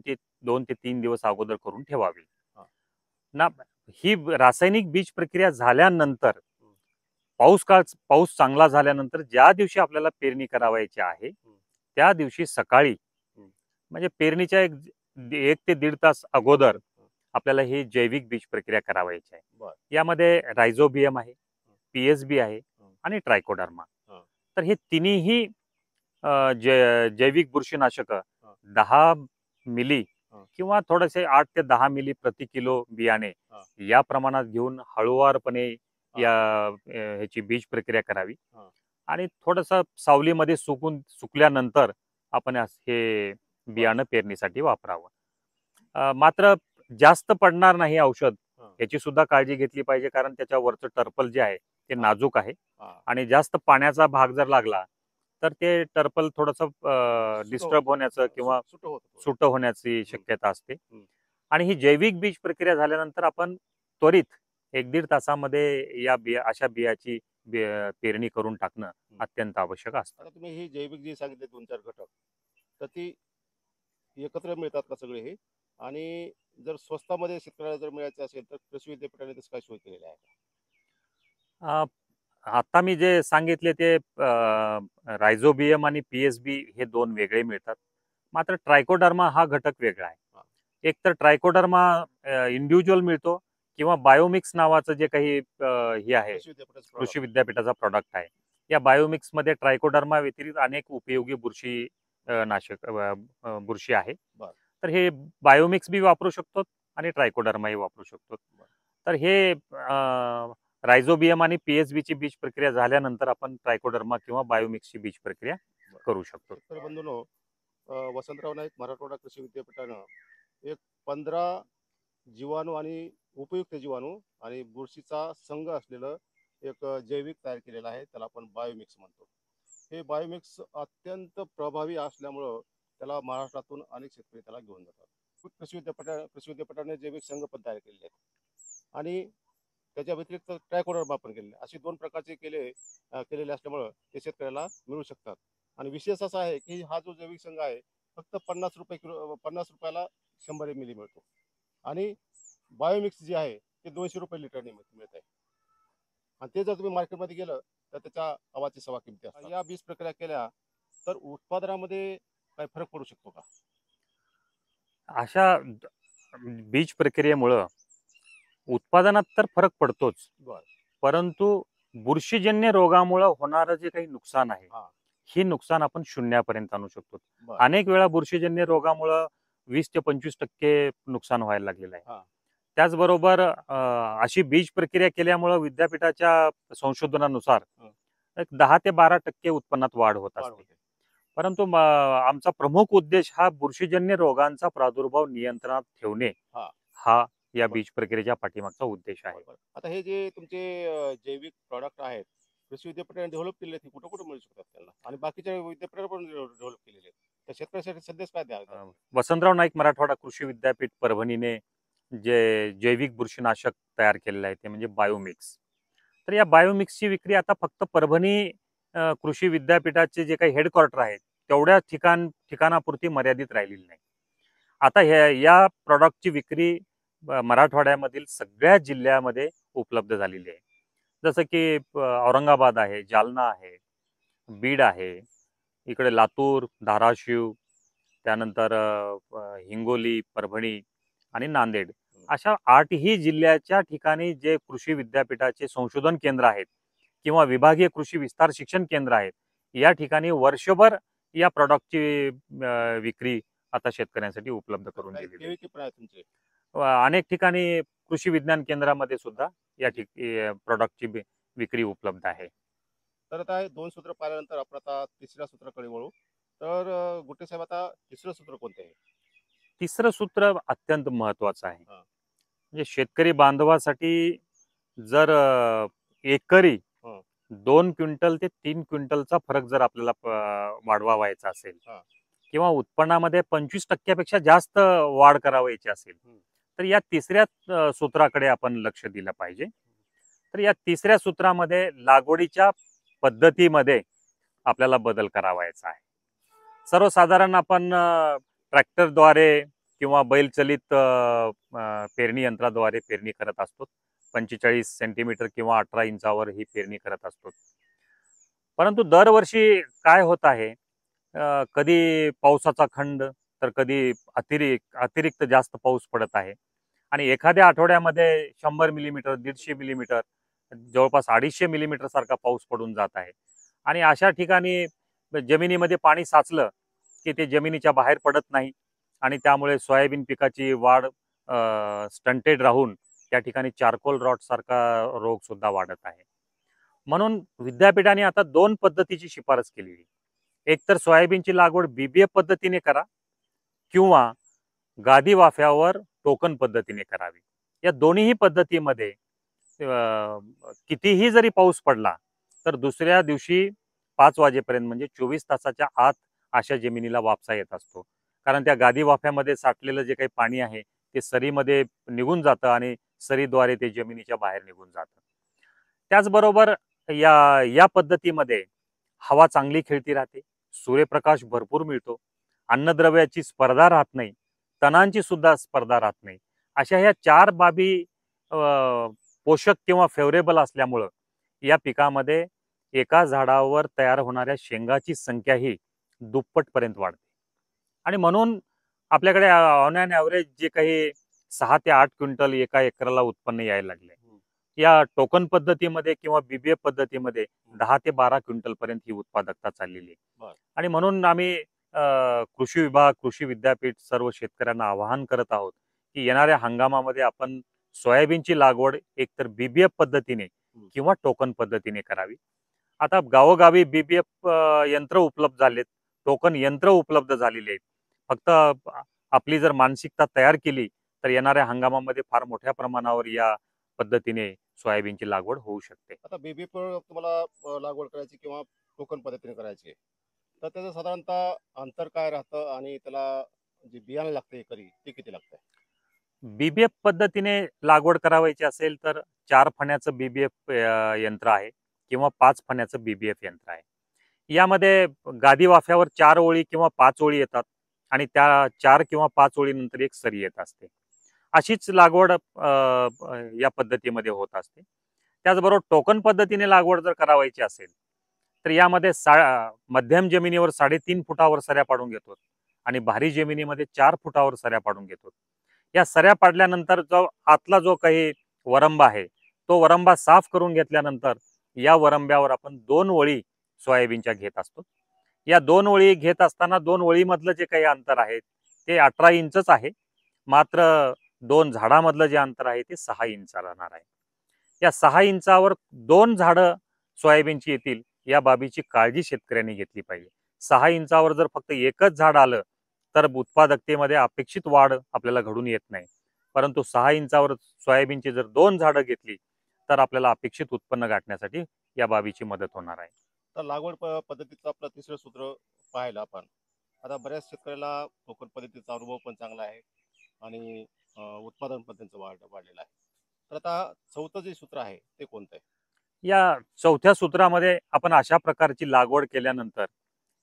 Speaker 2: ते 3 दिवस अगोदर करून ठेवावी.
Speaker 1: हा.
Speaker 2: ना ही रासायनिक बीज प्रक्रिया झाल्यानंतर
Speaker 1: हं.
Speaker 2: पाऊस चांगला झाल्यानंतर ज्या दिवशी आपल्याला पेरणी करावायची आहे त्या दिवशी सकाळी
Speaker 1: हं.
Speaker 2: म्हणजे पेरणीच्या 1 ते 1.5 तास अगोदर
Speaker 1: हं.
Speaker 2: आपल्याला ही जैविक बीज प्रक्रिया करावायची आहे.
Speaker 1: बर.
Speaker 2: यामध्ये रायझोबियम आहे, पीएसबी आहे
Speaker 1: हं.
Speaker 2: आणि ट्रायकोडर्मा.
Speaker 1: हं.
Speaker 2: तर हे तिन्ही जैविक बुरशीनाशक
Speaker 1: हं.
Speaker 2: 10 मिली
Speaker 1: हं.
Speaker 2: किंवा थोडेसे 8 ते 10 मिली प्रति किलो बियाणे
Speaker 1: हं.
Speaker 2: या प्रमाणात घेऊन हळुवारपणे
Speaker 1: हं.
Speaker 2: या ह्याची बीज प्रक्रिया करावी
Speaker 1: हं.
Speaker 2: आणि थोडंसं सावलीमध्ये सुकल्यानंतर आपण हे बियाणं पेरणीसाठी वापरावं. मात्र जास्त पडणार नाही औषध
Speaker 1: हं.
Speaker 2: याची सुद्धा काळजी घेतली पाहिजे कारण त्याच्यावरचं टर्पल जे आहे ते
Speaker 1: हं.
Speaker 2: नाजूक आहे
Speaker 1: हं.
Speaker 2: आणि जास्त पाण्याचा भाग जर लागला तर ते टर्पल थोडंसं डिस्टर्ब होण्याचं किंवा सुटं होण्याची शक्यता असते.
Speaker 1: हं.
Speaker 2: आणि ही जैविक बीज प्रक्रिया झाल्यानंतर आपण त्वरित 1-1.5 तासामध्ये या अशा बियाची पेरणी करून टाकणं अत्यंत आवश्यक असतं.
Speaker 1: आता तुम्ही ही जैविक जी सांगितले 2-4 घटक तर ती एकत्र मिळतात का सगळे हे? आणि जर स्वस्तामध्ये शेतकऱ्याला जर मिळायचं असेल तर कृषी विद्यापीठाने तसं काय सोय केलेली आहे का?
Speaker 2: आता मी जे सांगितले ते रायझोबियम आणि पीएसबी हे दोन वेगळे मिळतात. मात्र ट्रायकोडर्मा हा घटक वेगळा आहे. एक तर ट्रायकोडर्मा इंडिव्हिज्युअल मिळतो किंवा बायोमिक्स नावाचं जे काही हे आहे
Speaker 1: कृषी विद्यापीठाचं
Speaker 2: कृषी
Speaker 1: product.
Speaker 2: विद्यापीठाचा प्रॉडक्ट आहे. या बायोमिक्स मध्ये ट्रायकोडर्मा व्यतिरिक्त अनेक उपयोगी बुरशी नाशक बुरशी आहे.
Speaker 1: बरं.
Speaker 2: तर हे बायोमिक्स बी वापरू शकतो आणि ट्रायकोडर्माही वापरू शकतो. तर हे रायझोबियम आणि पीएसबी ची बीज प्रक्रिया झाल्यानंतर आपण ट्रायकोडर्मा किंवा बायोमिक्सची बीज प्रक्रिया करू शकतो.
Speaker 1: शेतकरी बंधूंनो, वसंतराव नाईक मराठवाडा कृषी विद्यापीठानं एक 15 जीवाणू आणि उपयुक्त जीवाणू आणि बुरशीचा संघ असलेलं एक जैविक तयार केलेलं आहे. त्याला आपण बायोमिक्स म्हणतो. हे बायोमिक्स अत्यंत प्रभावी असल्यामुळं त्याला महाराष्ट्रातून अनेक शेतकरी त्याला घेऊन जातात. कृषी विद्यापीठाने जैविक संघ पण तयार केलेले आहेत आणि त्याच्या व्यतिरिक्त ट्रायकोडर्मा पण केलेले. असे 2 प्रकारचे केलेले असल्यामुळं ते शेतकऱ्याला मिळू शकतात. आणि विशेष असा आहे की हा जो जैविक संघ आहे फक्त 50 रुपये किलो, 50 रुपयाला 100 मिली मिळतो आणि बायोमिक्स जे आहे ते 200 रुपये लिटरने मिळत आहे. आणि ते जर तुम्ही मार्केटमध्ये गेलं तर त्याच्या अवाची सवा किमती असतात. या बीज प्रक्रिया केल्या तर उत्पादनामध्ये काही फरक पडू शकतो का?
Speaker 2: अशा बीज प्रक्रियेमुळं उत्पादनात तर फरक पडतोच,
Speaker 1: बरं.
Speaker 2: परंतु बुरशीजन्य रोगामुळे होणारं जे काही नुकसान आहे
Speaker 1: हा.
Speaker 2: ही नुकसान आपण शून्यापर्यंत आणू शकतो.
Speaker 1: बरं.
Speaker 2: अनेक वेळा बुरशीजन्य रोगामुळे 20 ते 25% नुकसान व्हायला लागलेलं आहे.
Speaker 1: हा.
Speaker 2: त्याचबरोबर अशी बीज प्रक्रिया केल्यामुळे विद्यापीठाच्या संशोधनानुसार एक 10 ते 12% उत्पन्नात वाढ होत
Speaker 1: वाढ
Speaker 2: असते.
Speaker 1: होते.
Speaker 2: परंतु आमचा प्रमुख उद्देश हा बुरशीजन्य रोगांचा प्रादुर्भाव नियंत्रणात ठेवणे
Speaker 1: हा.
Speaker 2: हा या
Speaker 1: बरं.
Speaker 2: बीज प्रक्रियेच्या पाठीमागचा उद्देश आहे.
Speaker 1: बरोबर. आता हे जे तुमचे जैविक प्रॉडक्ट आहेत कृषी विद्यापीठाने डेव्हलप केलेले आहेत, कुठं कुठं मिळू शकतात त्यांना आणि बाकीच्या विद्यापीठाने पण डेव्हलप केलेले आहेत. तर शेतकऱ्यासाठी सध्याच काय द्या?
Speaker 2: वसंतराव नाईक मराठवाडा कृषी विद्यापीठ परभणीने जे जैविक बुरशीनाशक तयार केलेलं आहे ते म्हणजे बायोमिक्स. तर या बायोमिक्सची विक्री आता फक्त परभणी कृषी विद्यापीठाचे जे काही हेडक्वार्टर आहेत तेवढ्या ठिकाणापुरती मर्यादित राहिलेली नाही. आता या प्रॉडक्टची विक्री मराठवाड्यामधील सगळ्या जिल्ह्यामध्ये उपलब्ध झालेली आहे. जसं की औरंगाबाद आहे, जालना आहे, बीड आहे, इकडे लातूर, धाराशिव, त्यानंतर हिंगोली, परभणी आणि नांदेड अशा 8ही जिल्ह्याच्या ठिकाणी जे कृषी विद्यापीठाचे संशोधन केंद्र आहेत किंवा विभागीय कृषी विस्तार शिक्षण केंद्र आहेत या ठिकाणी वर्षभर या प्रॉडक्टची विक्री आता शेतकऱ्यांसाठी उपलब्ध करून दिलेली आहे. अनेक ठिकाणी कृषी विज्ञान केंद्रामध्ये सुद्धा या प्रॉडक्टची विक्री उपलब्ध आहे.
Speaker 1: तर आता हे 2 सूत्र पाहिल्यानंतर आपण आता तिसऱ्या सूत्राकडे वळू. तर गुट्टे साहेब, आता तिसरं सूत्र कोणतं आहे?
Speaker 2: तिसरं सूत्र अत्यंत महत्वाचं आहे.
Speaker 1: हा.
Speaker 2: म्हणजे शेतकरी बांधवासाठी जर एकरी
Speaker 1: हं.
Speaker 2: 2 क्विंटल ते 3 क्विंटलचा फरक जर आपल्याला वाढवायचा असेल
Speaker 1: हा.
Speaker 2: किंवा उत्पन्नामध्ये 25% पेक्षा जास्त वाढ करावायची असेल तर या तिसऱ्या सूत्राकडे आपण लक्ष दिलं पाहिजे. तर या तिसऱ्या सूत्रामध्ये लागवडीच्या पद्धतीमध्ये आपल्याला बदल करावायचा आहे. सर्वसाधारण आपण ट्रॅक्टरद्वारे किंवा बैलचलित पेरणी यंत्राद्वारे पेरणी करत असतो. 45 सेंटीमीटर किंवा 18 इंचावर ही पेरणी करत असतो. परंतु दरवर्षी काय होत आहे, कधी पावसाचा खंड तर कधी अतिरिक्त जास्त पाऊस पडत आहे आणि एखाद्या आठवड्यामध्ये 100 मिलीमीटर, 150 मिलीमीटर, जवळपास 250 मिलीमीटर सारखा पाऊस पडून जात आहे. आणि अशा ठिकाणी जमिनीमध्ये पाणी साचलं की ते जमिनीच्या बाहेर पडत नाही आणि त्यामुळे सोयाबीन पिकाची वाढ स्टंटेड राहून त्या ठिकाणी चारकोल रॉट सारखा रोग सुद्धा वाढत आहे. म्हणून विद्यापीठाने आता 2 पद्धतीची शिफारस केली. एक तर सोयाबीनची लागवड बीबीएफ पद्धतीने करा किंवा गादी वाफ्यावर टोकन पद्धतीने करावी. या दोन्ही पद्धतीमध्ये कितीही जरी पाऊस पडला तर दुसऱ्या दिवशी 5 वाजेपर्यंत म्हणजे 24 तासाच्या आत अशा जमिनीला वापसा येत असतो. कारण त्या गादी वाफ्यामध्ये साठलेलं जे काही पाणी आहे ते सरीमध्ये निघून जातं आणि सरीद्वारे ते जमिनीच्या बाहेर निघून जातं. त्याचबरोबर या पद्धतीमध्ये हवा चांगली खेळती राहते, सूर्यप्रकाश भरपूर मिळतो, अन्नद्रव्याची स्पर्धा राहत नाही, तणांची सुद्धा स्पर्धा राहत नाही. अशा ह्या 4 बाबी पोषक किंवा फेवरेबल असल्यामुळं या पिकामध्ये एका झाडावर तयार होणाऱ्या शेंगाची संख्या ही दुप्पटपर्यंत वाढते. आणि म्हणून आपल्याकडे ऑन ॲन ॲव्हरेज जे काही 6 ते 8 क्विंटल एका एकराला उत्पन्न यायला लागले. या टोकन पद्धतीमध्ये किंवा बीबीएफ पद्धतीमध्ये 10 ते 12 क्विंटल पर्यंत ही उत्पादकता चाललेली आहे. आणि म्हणून आम्ही कृषी विभाग, कृषी विद्यापीठ सर्व शेतकऱ्यांना आवाहन करत आहोत की येणाऱ्या हंगामामध्ये आपण सोयाबीनची लागवड एकतर बीबीएफ पद्धतीने किंवा टोकन पद्धतीने करावी. आता गावोगावी बीबीएफ यंत्र उपलब्ध झालेत, टोकन यंत्र उपलब्ध झालेली आहेत. फक्त आपली जर मानसिकता तयार केली तर येणाऱ्या हंगामामध्ये फार मोठ्या प्रमाणावर या पद्धतीने सोयाबीनची लागवड होऊ शकते.
Speaker 1: आता बीबी तुम्हाला लागवड करायची किंवा टोकन पद्धतीने करायची आहे, तर त्याचं साधारणतः अंतर काय राहतं आणि त्याला जे बियाणं लागतं एकरी ते किती लागतं?
Speaker 2: बीबीएफ पद्धतीने लागवड करावायची असेल तर 4 फण्याचं बीबीएफ यंत्र आहे किंवा 5 फण्याचं बीबीएफ यंत्र आहे. यामध्ये गादी वाफ्यावर 4 ओळी किंवा 5 ओळी येतात आणि त्या 4 किंवा 5 ओळीनंतर एक सरी येत असते. अशीच लागवड या पद्धतीमध्ये होत असते. त्याचबरोबर टोकन पद्धतीने लागवड जर करावायची असेल तर यामध्ये मध्यम जमिनीवर 3.5 फुटावर सऱ्या पाडून घेतो आणि भारी जमिनीमध्ये 4 फुटावर सऱ्या पाडून घेतो. या सऱ्या पाडल्यानंतर जो आतला जो काही वरंबा आहे तो वरंबा साफ करून घेतल्यानंतर या वरंब्यावर आपण 2 ओळी सोयाबीनच्या घेत असतो. या 2 ओळी घेत असताना 2 ओळीमधलं जे काही अंतर आहे ते 18 इंचच आहे. मात्र 2 झाडामधलं जे अंतर आहे ते 6 इंच राहणार आहे. या 6 इंचावर 2 झाडं सोयाबीनची येतील या बाबीची काळजी शेतकऱ्यांनी घेतली पाहिजे. 6 इंचावर जर फक्त एकच झाड आलं तर उत्पादकतेमध्ये अपेक्षित वाढ आपल्याला घडून येत नाही. परंतु 6 इंचावर सोयाबीनची जर 2 झाडं घेतली तर आपल्याला अपेक्षित उत्पन्न गाठण्यासाठी या बाबीची मदत होणार आहे.
Speaker 1: तर लागवड पद्धतीचं आपलं तिसरं सूत्र पाहिलं आपण. आता बऱ्याच शेतकऱ्याला टोकन पद्धतीचा अनुभव पण चांगला आहे आणि उत्पादन पण त्यांचं वाढलेलं आहे. तर आता चौथं जे सूत्र आहे ते कोणतं आहे?
Speaker 2: या चौथ्या सूत्रामध्ये आपण अशा प्रकारची लागवड केल्यानंतर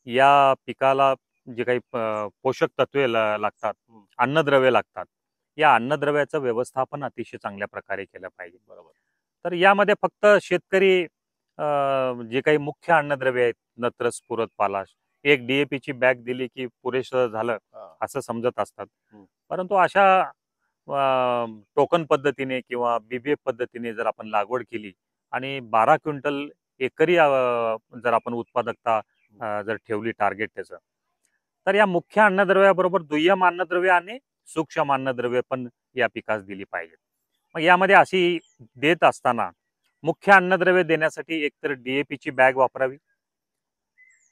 Speaker 2: या पिकाला जे काही पोषक तत्वे लागतात, अन्नद्रव्ये लागतात, या अन्नद्रव्याचं व्यवस्थापन अतिशय चांगल्या प्रकारे केलं पाहिजे.
Speaker 1: बरोबर.
Speaker 2: तर यामध्ये फक्त शेतकरी जे काही मुख्य अन्नद्रव्ये आहेत, नत्र, स्फुरद, पालाश, एक DAP ची बॅग दिली की पुरेसं झालं असं समजत असतात. परंतु अशा टोकन पद्धतीने किंवा बीबीएफ पद्धतीने जर आपण लागवड केली आणि 12 क्विंटल एकरी जर आपण उत्पादकता जर ठेवली टार्गेट त्याचं, तर या मुख्य अन्नद्रव्याबरोबर दुय्यम अन्नद्रव्य आणि सूक्ष्म अन्नद्रव्य पण या पिकास दिली पाहिजेत. मग यामध्ये अशी देत असताना मुख्य अन्नद्रव्य देण्यासाठी एकतर DAP ची बॅग वापरावी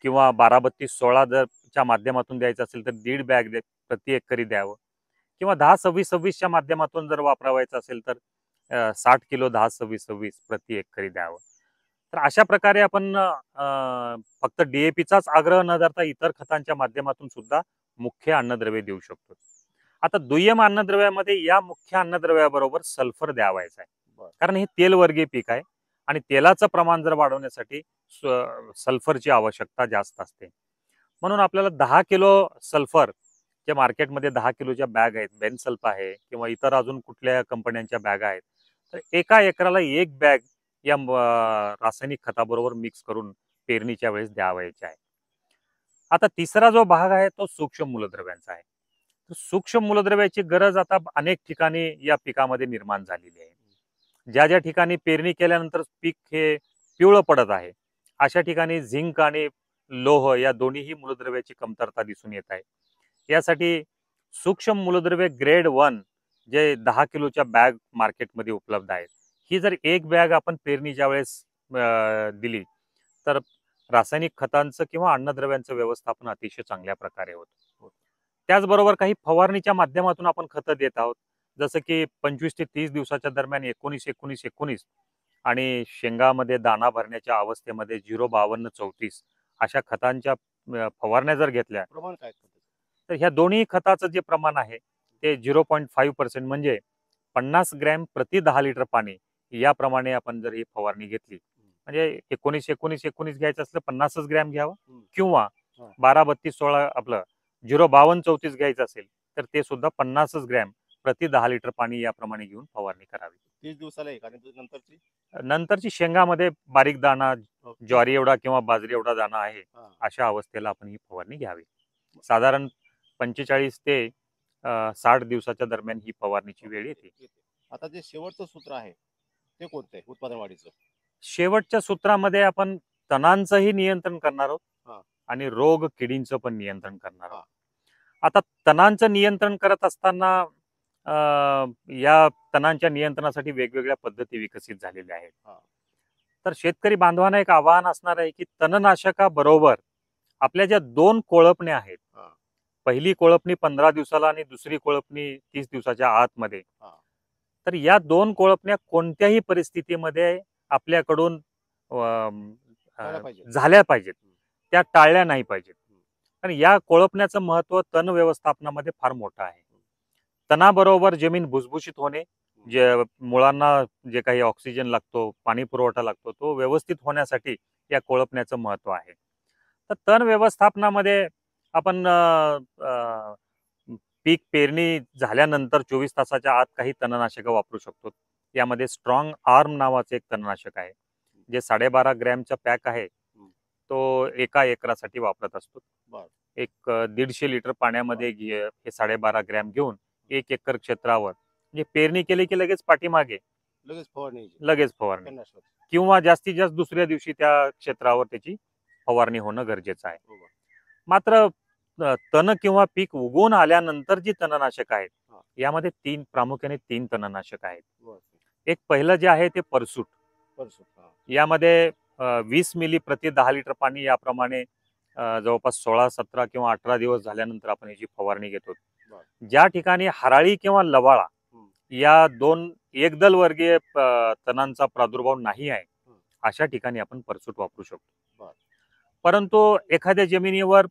Speaker 2: किंवा 12-32-16 जर च्या माध्यमातून द्यायचं असेल तर 1.5 बॅग प्रति एकरी द्यावं किंवा 10-26-26 च्या माध्यमातून जर वापरावायचं असेल तर 60 किलो 10-26-26 प्रति एकरी द्यावं. तर अशा प्रकारे आपण फक्त DAP चाच आग्रह न धरता इतर खतांच्या माध्यमातून सुद्धा मुख्य अन्नद्रव्य देऊ शकतो. आता दुय्यम अन्नद्रव्यामध्ये या मुख्य अन्नद्रव्याबरोबर सल्फर द्यावायचा आहे, कारण हे तेलवर्गीय पीक आहे आणि तेलाचं प्रमाण जर वाढवण्यासाठी सल्फरची आवश्यकता जास्त असते. म्हणून आपल्याला 10 किलो सल्फर, जे मार्केटमध्ये 10 किलोच्या बॅग आहेत, बेनसल्फ आहे किंवा इतर अजून कुठल्या कंपन्यांच्या बॅग आहेत, तर एका एकराला 1 बॅग या रासायनिक खताबरोबर मिक्स करून पेरणीच्या वेळेस द्यावायचे आहे. आता तिसरा जो भाग आहे तो सूक्ष्म मूलद्रव्यांचा आहे. तर सूक्ष्म मूलद्रव्याची गरज आता अनेक ठिकाणी या पिकामध्ये निर्माण झालेली आहे. ज्या ज्या ठिकाणी पेरणी केल्यानंतर पीक हे पिवळं पडत आहे अशा ठिकाणी झिंक आणि लोह या दोन्हीही मूलद्रव्याची कमतरता दिसून येत आहे. यासाठी सूक्ष्म मूलद्रव्य ग्रेड 1 जे 10 किलोच्या बॅग मार्केटमध्ये उपलब्ध आहेत, ही जर 1 बॅग आपण पेरणीच्या वेळेस दिली तर रासायनिक खतांचं किंवा अन्नद्रव्यांचं व्यवस्थापन अतिशय चांगल्या प्रकारे होतं. त्याचबरोबर काही फवारणीच्या माध्यमातून आपण खतं देत आहोत, जसं की 25 ते 30 दिवसाच्या दरम्यान 19-19-19 आणि शेंगामध्ये दाणा भरण्याच्या अवस्थेमध्ये 0-52-34 अशा खतांच्या फवारण्या जर घेतल्या
Speaker 1: प्रमाण काय?
Speaker 2: तर ह्या दोन्ही खताचं जे प्रमाण आहे ते 0.5% म्हणजे 50 ग्रॅम प्रति 10 लिटर पाणी याप्रमाणे आपण जर ही फवारणी घेतली, म्हणजे 19-19-19 घ्यायचं असलं 50 ग्रॅम घ्यावं किंवा 12-32-16 आपलं 0-52-34 घ्यायचं असेल तर ते सुद्धा 50 ग्रॅम प्रति 10 लिटर पाणी याप्रमाणे घेऊन फवारणी करावी.
Speaker 1: 30 दिवसाला एक आणि नंतरची
Speaker 2: नंतरची शेंगामध्ये बारीक दाणा, ज्वारी एवढा किंवा बाजरी एवढा दाणा आहे,
Speaker 1: हा.
Speaker 2: अशा अवस्थेला आपण ही फवारणी घ्यावी. साधारण 45 ते 60 दिवसाच्या दरम्यान ही फवारणीची वेळ येते.
Speaker 1: आता जे शेवटचं सूत्र आहे ते कोणतं आहे उत्पादन वाढीचं?
Speaker 2: शेवटच्या सूत्रामध्ये आपण तणांचंही नियंत्रण करणार आहोत
Speaker 1: हा.
Speaker 2: आणि रोग किडींचं पण नियंत्रण करणार
Speaker 1: हा.
Speaker 2: आहोत. आता तणांचं नियंत्रण करत असताना या तणांच्या नियंत्रणासाठी वेगवेगळ्या पद्धती विकसित झालेल्या आहेत.
Speaker 1: हा.
Speaker 2: तर शेतकरी बांधवांना एक आव्हान असणार आहे की तणनाशकाबरोबर आपल्या ज्या 2 कोळपण्या आहेत,
Speaker 1: हा.
Speaker 2: पहिली कोळपणी 15 दिवसाला आणि दुसरी कोळपणी 30 दिवसाच्या आतमध्ये,
Speaker 1: हा.
Speaker 2: तर या 2 कोळपण्या कोणत्याही परिस्थितीमध्ये आपल्याकडून
Speaker 1: झाल्या पाहिजेत.
Speaker 2: झाल्या पाहिजेत, त्या टाळल्या नाही पाहिजेत. कारण या कोळपण्याचं महत्व तण व्यवस्थापनामध्ये फार मोठं आहे. तणाबरोबर जमीन भुसभुशीत होणे, जे मुळांना जे काही ऑक्सिजन लागतो, पाणी पुरवठा लागतो, तो व्यवस्थित होण्यासाठी या कोळपण्याचं महत्व आहे. तर तण व्यवस्थापनामध्ये आपण पीक पेरणी झाल्यानंतर 24 तासाच्या आत काही तणनाशकं वापरू शकतो. यामध्ये स्ट्रॉंग आर्म नावाचं एक तणनाशक आहे, जे 12.5 ग्रॅमचा पॅक आहे, तो एका एकरासाठी वापरत असतो.
Speaker 1: बरं.
Speaker 2: एक 150 लिटर पाण्यामध्ये हे 12.5 ग्रॅम घेऊन 1 एकर क्षेत्रावर म्हणजे पेरणी केली की लगेच पाठीमागे लगेच फवारणी किंवा जास्तीत जास्त दुसऱ्या दिवशी त्या क्षेत्रावर त्याची फवारणी होणं गरजेचं आहे. मात्र तण किंवा पीक उगवून आल्यानंतर जी तणनाशक आहेत, यामध्ये प्रामुख्याने 3 तणनाशक आहेत. एक पहिलं जे आहे ते परसूट. यामध्ये 20 मिली प्रति 10 लिटर पाणी याप्रमाणे जवळपास 16, 17 किंवा 18 दिवस झाल्यानंतर आपण याची फवारणी घेतो. ज्या ठिकाणी हराळी किंवा लवाळा या 2 एकदल वर्गीय तणांचा प्रादुर्भाव नाही आहे, अशा ठिकाणी आपण परसूट वापरू शकतो. परंतु एखाद्या जमिनीवर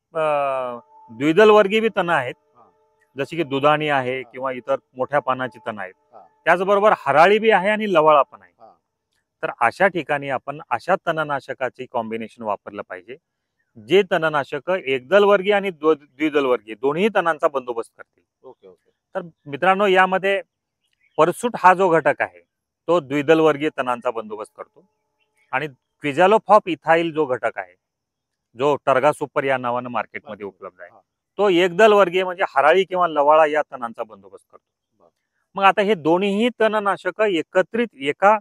Speaker 2: द्विदल वर्गीय बी तण आहेत, जसे की दुधाणी आहे किंवा इतर मोठ्या पानाची तण आहेत, त्याचबरोबर हराळी बी आहे आणि लवाळा पण आहे. तर अशा ठिकाणी आपण अशा तणनाशकाचे कॉम्बिनेशन वापरलं पाहिजे, जे तणनाशक एकदल वर्गीय आणि द्विदल वर्गीय दोन्ही तणांचा बंदोबस्त करतील. तर मित्रांनो, यामध्ये परसूट हा जो घटक आहे तो द्विदल वर्गीय तणांचा बंदोबस्त करतो आणि क्विझॅलोफॉप इथाइल जो घटक आहे, जो टर्गा सुपर या नावानं मार्केटमध्ये उपलब्ध आहे, तो एकदल वर्गीय म्हणजे हराळी किंवा लवाळा या तणांचा बंदोबस्त करतो. मग आता हे दोन्ही तणनाशक एकत्रित एका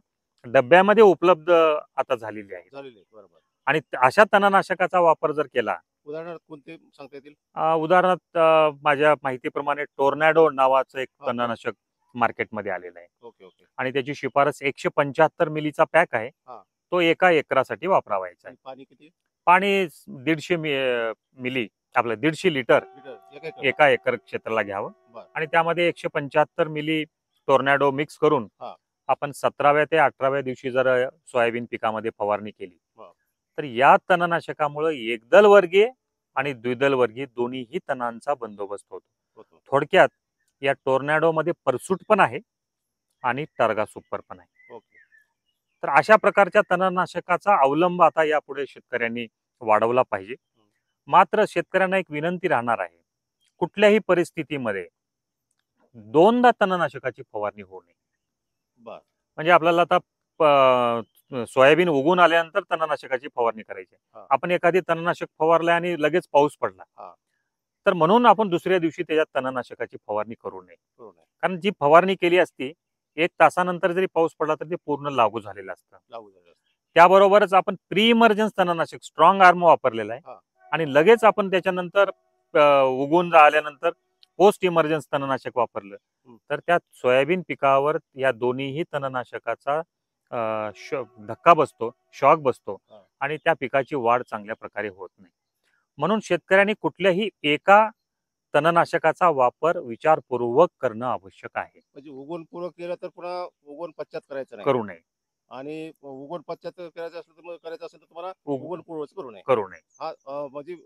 Speaker 2: डब्यामध्ये उपलब्ध आता झालेली आहे आणि अशा तणनाशकाचा वापर जर केला,
Speaker 1: उदाहरणार्थ कोणते सांगता येतील?
Speaker 2: उदाहरणार्थ माझ्या माहितीप्रमाणे टोर्नॅडो नावाचं एक तणनाशक मार्केटमध्ये आलेलं आहे आणि त्याची शिफारस 175 मिलीचा पॅक आहे. तो एका एकरासाठी वापरावायचा आहे.
Speaker 1: पाणी किती?
Speaker 2: पाणी 150 मिली, आपलं 150 लिटर एका एकर क्षेत्राला घ्यावं आणि त्यामध्ये 175 मिली टोर्नॅडो मिक्स करून आपण 17व्या ते 18व्या दिवशी जर सोयाबीन पिकामध्ये फवारणी केली, तर या तणनाशकामुळे एकदल वर्गीय आणि द्विदल वर्गीय दोन्हीही तणांचा बंदोबस्त होतो. थोडक्यात या टोर्नॅडो मध्ये परसूट पण आहे आणि टर्गा सुपर पण आहे. तर अशा प्रकारच्या तणनाशकाचा अवलंब आता यापुढे शेतकऱ्यांनी वाढवला पाहिजे. मात्र शेतकऱ्यांना एक विनंती राहणार आहे, कुठल्याही परिस्थितीमध्ये 2दा तणनाशकाची फवारणी होऊ नये. म्हणजे आपल्याला आता सोयाबीन उगवून आल्यानंतर तणनाशकाची फवारणी करायची, आपण एखादी तणनाशक फवारलंय आणि लगेच पाऊस पडला, तर म्हणून आपण दुसऱ्या दिवशी त्याच्यात तणनाशकाची फवारणी करू नये. कारण जी फवारणी केली असती 1 तासानंतर जरी पाऊस पडला तर ते पूर्ण लागू झालेलं असतं. त्याबरोबरच आपण प्री इमर्जन्स तणनाशक स्ट्रॉंग आर्म वापरलेला आहे आणि लगेच आपण त्याच्यानंतर उगवून आल्यानंतर पोस्ट इमर्जन्स तणनाशक वापरलं, तर त्या सोयाबीन पिकावर या दोन्हीही तणनाशकाचा धक्का बसतो, शॉक बसतो आणि त्या पिकाची वाढ चांगल्या प्रकारे होत नाही. म्हणून शेतकऱ्यांनी कुठल्याही एका तणनाशकाचा वापर विचारपूर्वक करणं आवश्यक आहे.
Speaker 1: म्हणजे उगवण पूर्व केलं तर पुन्हा उगवण पश्चात करायचं नाही,
Speaker 2: करू नये.
Speaker 1: आणि उगवण पश्चात करायचं असेल तर करायचं असेल तर तुम्हाला उगवण पूर्वच करू नये. हा म्हणजे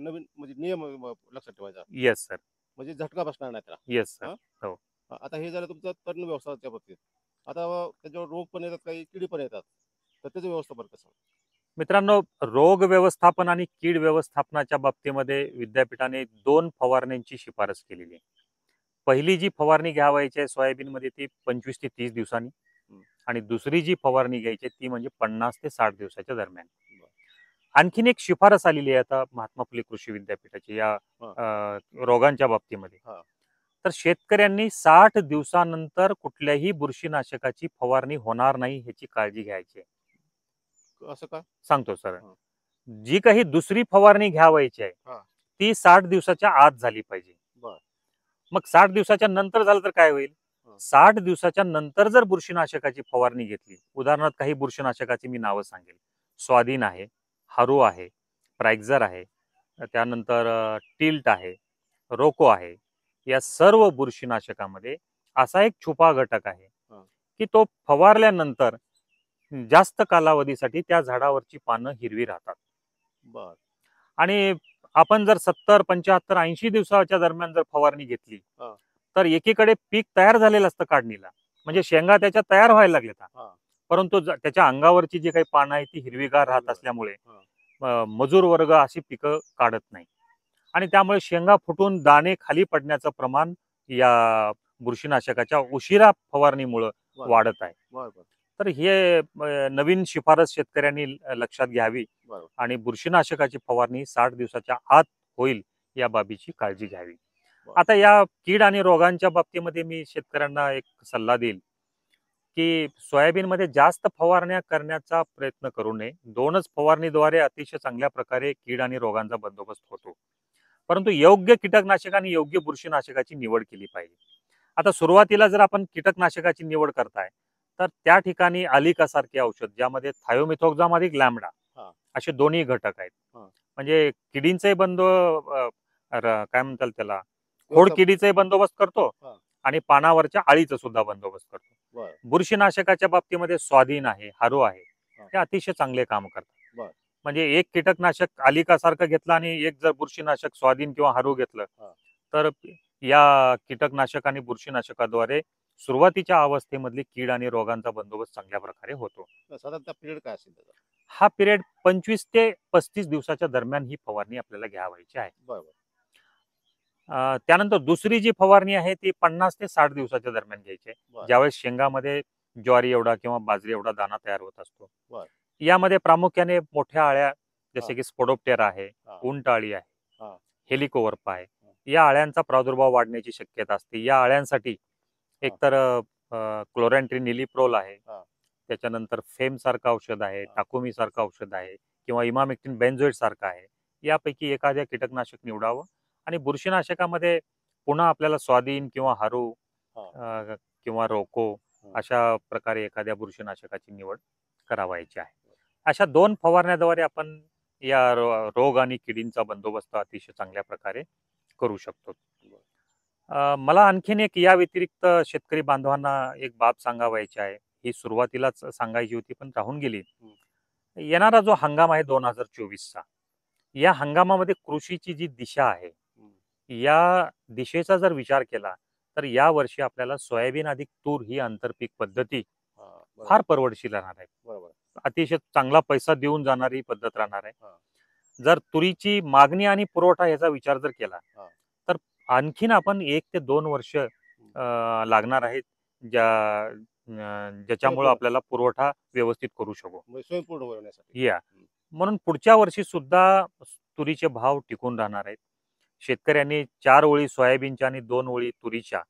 Speaker 1: नवीन म्हणजे नियम लक्षात ठेवायचा.
Speaker 2: Yes sir.
Speaker 1: म्हणजे झटका बसणार नाही त्याला.
Speaker 2: Yes sir. हो.
Speaker 1: आता हे झालं तुमचं तण व्यवस्थापनाच्या बाबतीत. आता त्याच्यावर रोग पण येतात, काही किडी पण येतात, तर त्याचं व्यवस्थापन कसं?
Speaker 2: मित्रांनो, रोग व्यवस्थापन आणि कीड व्यवस्थापनाच्या बाबतीमध्ये विद्यापीठाने 2 फवारण्यांची शिफारस केलेली आहे. पहिली जी फवारणी घ्यावायची आहे सोयाबीनमध्ये ती 25 ते 30 दिवसांनी
Speaker 1: हं.
Speaker 2: आणि दुसरी जी फवारणी घ्यायची आहे ती म्हणजे 50 ते 60 दिवसाच्या दरम्यान.
Speaker 1: बरं.
Speaker 2: आणखीन एक शिफारस आलेली आहे आता महात्मा फुले कृषी विद्यापीठाची या
Speaker 1: हां.
Speaker 2: रोगांच्या बाबतीमध्ये.
Speaker 1: हां.
Speaker 2: तर शेतकऱ्यांनी 60 दिवसानंतर कुठल्याही बुरशीनाशकाची फवारणी होणार नाही ह्याची काळजी घ्यायची आहे.
Speaker 1: असं का?
Speaker 2: सांगतो सर.
Speaker 1: हां.
Speaker 2: जी काही दुसरी फवारणी घ्यावायची आहे
Speaker 1: हां.
Speaker 2: ती 60 दिवसाच्या आत झाली पाहिजे.
Speaker 1: बरं.
Speaker 2: मग 60 दिवसाच्या नंतर झालं तर काय होईल?
Speaker 1: हां.
Speaker 2: 60 दिवसाच्या नंतर जर बुरशीनाशकाची फवारणी घेतली, उदाहरणार्थ काही बुरशीनाशकाची मी नावं सांगेल. स्वाधीन आहे, हारू आहे, प्रायझर आहे, त्यानंतर टिल्ट आहे, रोको आहे. या सर्व बुरशीनाशकामध्ये असा एक छुपा घटक आहे
Speaker 1: हां.
Speaker 2: की तो फवारल्यानंतर जास्त कालावधीसाठी त्या झाडावरची पानं हिरवी राहतात.
Speaker 1: बरं.
Speaker 2: आणि आपण जर 70, 75, 80 दिवसाच्या दरम्यान जर फवारणी घेतली
Speaker 1: हां.
Speaker 2: तर एकीकडे पीक तयार झालेलं असतं काढणीला, म्हणजे शेंगा त्याच्या तयार व्हायला लागलेत.
Speaker 1: हां.
Speaker 2: परंतु त्याच्या अंगावरची जी काही पानं आहेत ती हिरवीगार राहत असल्यामुळे
Speaker 1: हां.
Speaker 2: मजूर वर्ग अशी पिकं काढत नाही आणि त्यामुळे शेंगा फुटून दाणे खाली पडण्याचं प्रमाण या बुरशीनाशकाच्या उशिरा फवारणीमुळे
Speaker 1: बरं.
Speaker 2: वाढत आहे.
Speaker 1: बरं, बरं.
Speaker 2: तर हे नवीन शिफारस शेतकऱ्यांनी लक्षात घ्यावी
Speaker 1: बरोबर.
Speaker 2: आणि बुरशीनाशकाची फवारणी 60 दिवसाच्या आत होईल या बाबीची काळजी घ्यावी.
Speaker 1: बरं.
Speaker 2: आता या कीड आणि रोगांच्या बाबतीमध्ये मी शेतकऱ्यांना एक सल्ला देईल की सोयाबीनमध्ये जास्त फवारण्या करण्याचा प्रयत्न करू नये. 2च फवारणीद्वारे अतिशय चांगल्या प्रकारे कीड आणि रोगांचा बंदोबस्त होतो. परंतु योग्य कीटकनाशक आणि योग्य बुरशीनाशकाची निवड केली पाहिजे. आता सुरुवातीला जर आपण कीटकनाशकाची निवड करताय तर त्या ठिकाणी अलिका सारखे औषध ज्यामध्ये थायोमिथोक्झाम अधिक लॅम्बडा
Speaker 1: हां.
Speaker 2: असे दोन्ही घटक आहेत.
Speaker 1: हां.
Speaker 2: म्हणजे किडींचाही काय म्हणतात त्याला, खोड
Speaker 1: व्यवस्थापन.
Speaker 2: किडीचाही बंदोबस्त करतो
Speaker 1: हां.
Speaker 2: आणि पानावरच्या अळीचा सुद्धा बंदोबस्त करतो.
Speaker 1: बरं.
Speaker 2: बुरशीनाशकाच्या बाबतीमध्ये स्वाधीन आहे, हारू आहे,
Speaker 1: हां.
Speaker 2: हे अतिशय चांगले काम करतात.
Speaker 1: बरं.
Speaker 2: म्हणजे एक कीटकनाशक अलिका सारखं घेतलं आणि एक जर बुरशीनाशक स्वाधीन किंवा हारू घेतलं
Speaker 1: हां.
Speaker 2: तर या कीटकनाशक आणि बुरशीनाशकाद्वारे सुरुवातीच्या अवस्थेमधली कीड आणि रोगांचा बंदोबस्त चांगल्या प्रकारे होतो.
Speaker 1: साधारणतः पिरियड काय असेल त्याचा?
Speaker 2: हा पिरियड 25 ते 35 दिवसाच्या दरम्यान ही फवारणी आपल्याला घ्यावायची आहे.
Speaker 1: बरोबर.
Speaker 2: त्यानंतर दुसरी जी फवारणी आहे ती 50 ते 60 दिवसाच्या दरम्यान घ्यायची आहे.
Speaker 1: बरं.
Speaker 2: ज्यावेळेस शेंगामध्ये ज्वारी एवढा किंवा बाजरी एवढा दाना तयार होत असतो.
Speaker 1: बरं.
Speaker 2: यामध्ये प्रामुख्याने मोठ्या अळ्या जसे
Speaker 1: हां.
Speaker 2: की स्पोडोप्टेरा आहे,
Speaker 1: हां.
Speaker 2: उंटअळी आहे,
Speaker 1: हां.
Speaker 2: हेलिकोवर्पा आहे. या अळ्यांचा प्रादुर्भाव वाढण्याची शक्यता असते. या अळ्यांसाठी एकतर क्लोरॅन्ट्रिनिलिप्रोल आहे,
Speaker 1: हां.
Speaker 2: त्याच्यानंतर फेम सारखं औषध आहे,
Speaker 1: हां.
Speaker 2: टाकोमी सारखं औषध आहे किंवा इमामेक्टिन बेन्झोएट सारखं आहे. यापैकी एखाद्या कीटकनाशक निवडावं आणि बुरशीनाशकामध्ये पुन्हा आपल्याला स्वाधीन किंवा हारू
Speaker 1: हां.
Speaker 2: किंवा रोको अशा प्रकारे एखाद्या बुरशीनाशकाची निवड करावायची आहे. अशा 2 फवारण्याद्वारे आपण या रोग आणि किडींचा बंदोबस्त अतिशय चांगल्या प्रकारे करू शकतो. मला आणखीन एक या व्यतिरिक्त शेतकरी बांधवांना एक बाब सांगावायची आहे. ही सुरुवातीलाच सांगायची होती पण राहून गेली. येणारा जो हंगाम आहे 2024चा, या हंगामामध्ये कृषीची जी दिशा आहे या दिशेचा जर विचार केला तर या वर्षी आपल्याला सोयाबीन अधिक तूर ही आंतरपीक पद्धती फार परवडशीर राहणार आहे.
Speaker 1: बरोबर.
Speaker 2: अतिशय चांगला पैसा देऊन जाणारी पद्धत राहणार आहे.
Speaker 1: हां.
Speaker 2: जर तुरीची मागणी आणि पुरवठा याचा विचार जर केला
Speaker 1: हां.
Speaker 2: तर आणखीन आपण 1 ते 2 वर्ष लागणार आहेत ज्याच्यामुळे आपल्याला पुरवठा व्यवस्थित करू शकू.
Speaker 1: म्हणजे स्वयंपूर्ण होण्यासाठी.
Speaker 2: या म्हणून पुढच्या वर्षी सुद्धा तुरीचे भाव टिकून राहणार आहेत. शेतकऱ्यांनी 4 ओळी सोयाबीनच्या आणि 2 ओळी तुरीच्या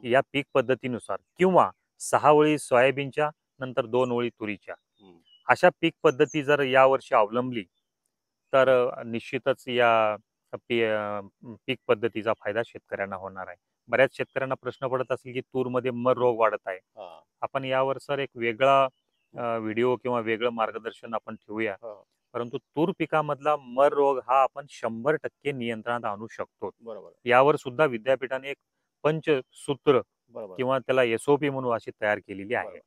Speaker 2: या पीक पद्धतीनुसार किंवा 6 ओळी सोयाबीनच्या नंतर 2 ओळी तुरीच्या अशा पीक पद्धती जर यावर्षी अवलंबली तर निश्चितच या पीक पद्धतीचा फायदा शेतकऱ्यांना होणार आहे. बऱ्याच शेतकऱ्यांना प्रश्न पडत असेल की तूरमध्ये मर रोग वाढत आहे. आपण यावर सर एक वेगळा व्हिडिओ किंवा वेगळं मार्गदर्शन आपण ठेवूया. परंतु तूर पिकामधला मर रोग हा आपण 100% नियंत्रणात आणू शकतो.
Speaker 1: बरोबर.
Speaker 2: यावर सुद्धा विद्यापीठाने एक पंचसूत्र
Speaker 1: बरोबर.
Speaker 2: किंवा त्याला SOP म्हणून अशी तयार केलेली आहे.